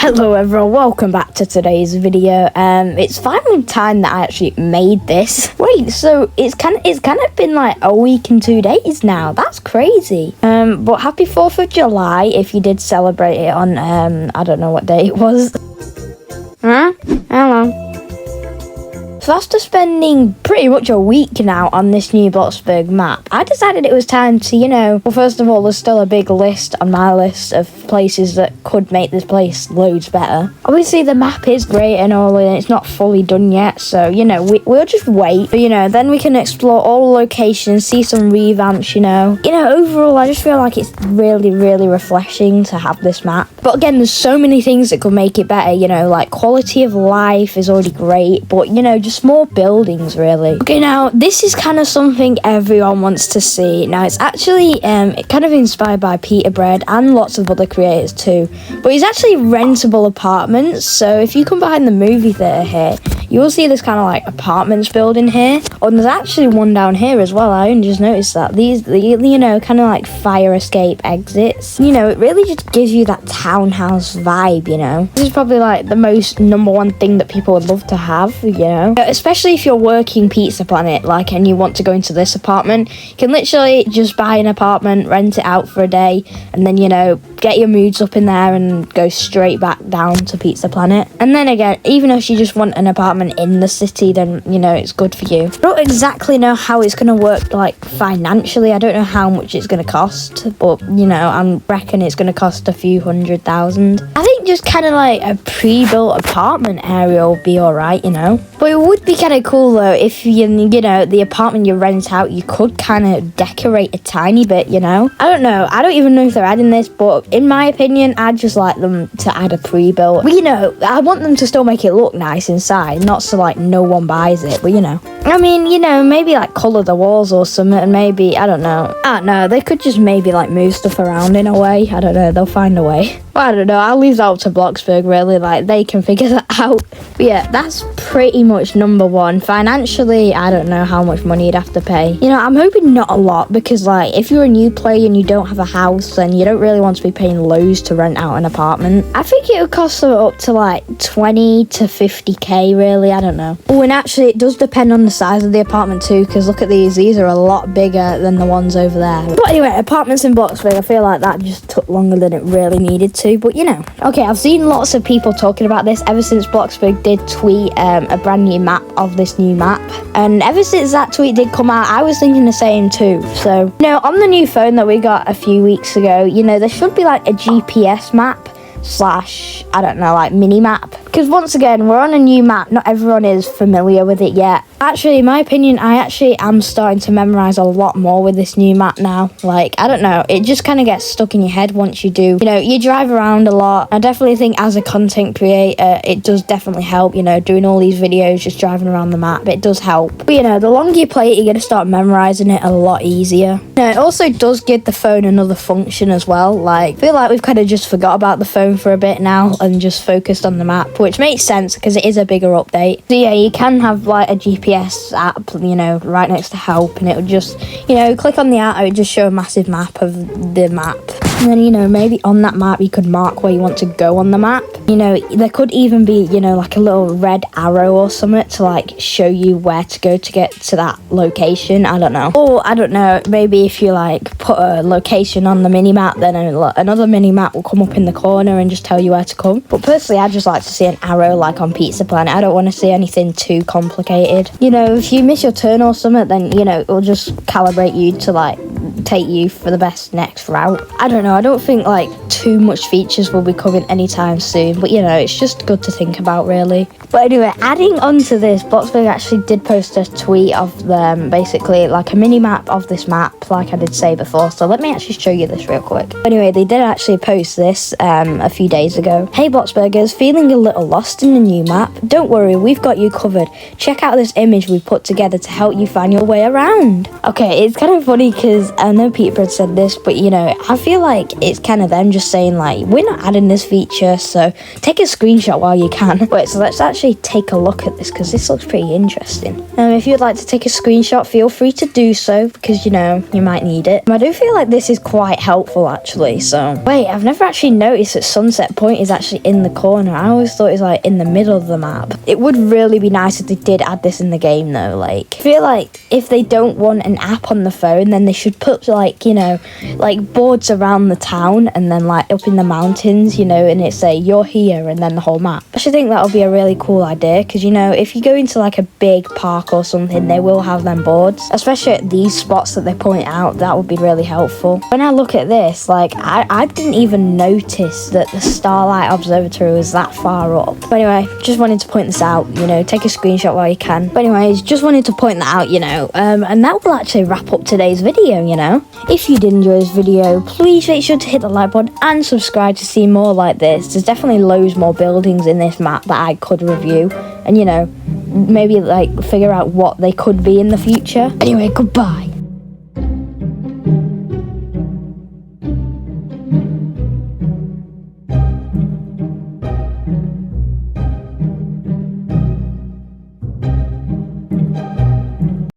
Hello everyone, welcome back to today's video. It's finally time that I actually made this. Wait, so it's kind of been like a week and 2 days now. That's crazy. But happy 4th of July if you did celebrate it on I don't know what day it was. Huh? Hello. So after spending pretty much a week now on this new Bloxburg map, I decided it was time to, well, first of all, there's still a big list on my list of places that could make this place loads better. Obviously, the map is great and all, and it's not fully done yet, so, we'll just wait. But, then we can explore all the locations, see some revamps, overall, I just feel like it's really, really refreshing to have this map. But again, there's so many things that could make it better, like quality of life is already great, but, just more buildings, really. Okay, now, this is kind of something everyone wants to see. Now, it's actually kind of inspired by Peterbread and lots of other creators too, but it's actually rentable apartments. So if you come behind the movie theatre here, you will see this kind of like apartments building here. Oh, and there's actually one down here as well. I only just noticed that. These, kind of like fire escape exits. It really just gives you that townhouse vibe, This is probably like the most #1 thing that people would love to have, Especially if you're working Pizza Planet, and you want to go into this apartment. You can literally just buy an apartment, rent it out for a day, and then, get your moods up in there and go straight back down to Pizza Planet. And then again, even if you just want an apartment in the city, then, it's good for you. I don't exactly know how it's going to work, financially. I don't know how much it's going to cost, but, I reckon it's going to cost a few $100,000. I think just kind of like a pre-built apartment area will be alright, But it would be kind of cool, though, if, the apartment you rent out, you could kind of decorate a tiny bit, I don't know. I don't even know if they're adding this, but in my opinion, I'd just like them to add a pre-built. But, I want them to still make it look nice inside, not so, no one buys it, but, I mean, maybe, colour the walls or something, and maybe, I don't know, they could just maybe, move stuff around in a way. I don't know, they'll find a way. Well, I don't know, I'll leave that up to Bloxburg, really, they can figure that out. But yeah, that's pretty much #1. Financially, I don't know how much money you'd have to pay. I'm hoping not a lot, because, if you're a new player and you don't have a house, then you don't really want to be paying loads to rent out an apartment. I think it would cost up to, 20 to 50k, really, I don't know. Oh, and actually, it does depend on the size of the apartment, too, because look at these are a lot bigger than the ones over there. But anyway, apartments in Bloxburg, I feel like that just took longer than it really needed to, but Okay, I've seen lots of people talking about this ever since Bloxburg did tweet a brand new map of this new map, and ever since that tweet did come out, I was thinking the same too. So, on the new phone that we got a few weeks ago, there should be a GPS map / I don't know, mini map, because once again, we're on a new map, not everyone is familiar with it yet. Actually, in my opinion, I actually am starting to memorize a lot more with this new map now. I don't know, it just kind of gets stuck in your head once you do. You drive around a lot. I definitely think as a content creator, it does definitely help, doing all these videos, just driving around the map, it does help. But, the longer you play it, you're going to start memorizing it a lot easier. It also does give the phone another function as well. I feel like we've kind of just forgot about the phone for a bit now and just focused on the map, which makes sense because it is a bigger update. So yeah, you can have a GPS app, right next to help, and it would just, click on the app, it would just show a massive map of the map. And then, maybe on that map, you could mark where you want to go on the map. There could even be, a little red arrow or something to, show you where to go to get to that location. I don't know. Or, I don't know, maybe if you, put a location on the mini-map, then another mini-map will come up in the corner and just tell you where to come. But personally, I just like to see an arrow, on Pizza Planet. I don't want to see anything too complicated. If you miss your turn or something, then, it'll just calibrate you to, take you for the best next route. I don't know. I don't think too much features will be coming anytime soon, but it's just good to think about, really. But anyway, adding on to this, Bloxburg actually did post a tweet of them, basically a mini map of this map, like I did say before. So let me actually show you this real quick. Anyway, they did actually post this a few days ago. Hey Bloxburgers, feeling a little lost in the new map? Don't worry, we've got you covered. Check out this image we put together to help you find your way around. Okay, it's kind of funny because I know Peterbread said this, but I feel like it's kind of them just just saying like, we're not adding this feature, so take a screenshot while you can. Wait, so let's actually take a look at this, because this looks pretty interesting. If you'd like to take a screenshot, feel free to do so, because you know, you might need it. I do feel like this is quite helpful actually. So wait, I've never actually noticed that Sunset Point is actually in the corner. I always thought it was like in the middle of the map. It would really be nice if they did add this in the game though. Like, I feel like if they don't want an app on the phone, then they should put like, you know, like boards around the town, and then like up in the mountains, you know, and it say you're here, and then the whole map. I should think that would be a really cool idea, because you know, if you go into like a big park or something, they will have them boards, especially at these spots that they point out. That would be really helpful. When I look at this, like I didn't even notice that the Starlight Observatory was that far up. But anyway, just wanted to point this out, you know, take a screenshot while you can. But anyways, just wanted to point that out, you know, and that will actually wrap up today's video, you know. If you did enjoy this video, please make sure to hit the like button and subscribe to see more like this. There's definitely loads more buildings in this map that I could review, and you know, maybe like figure out what they could be in the future. Anyway, goodbye.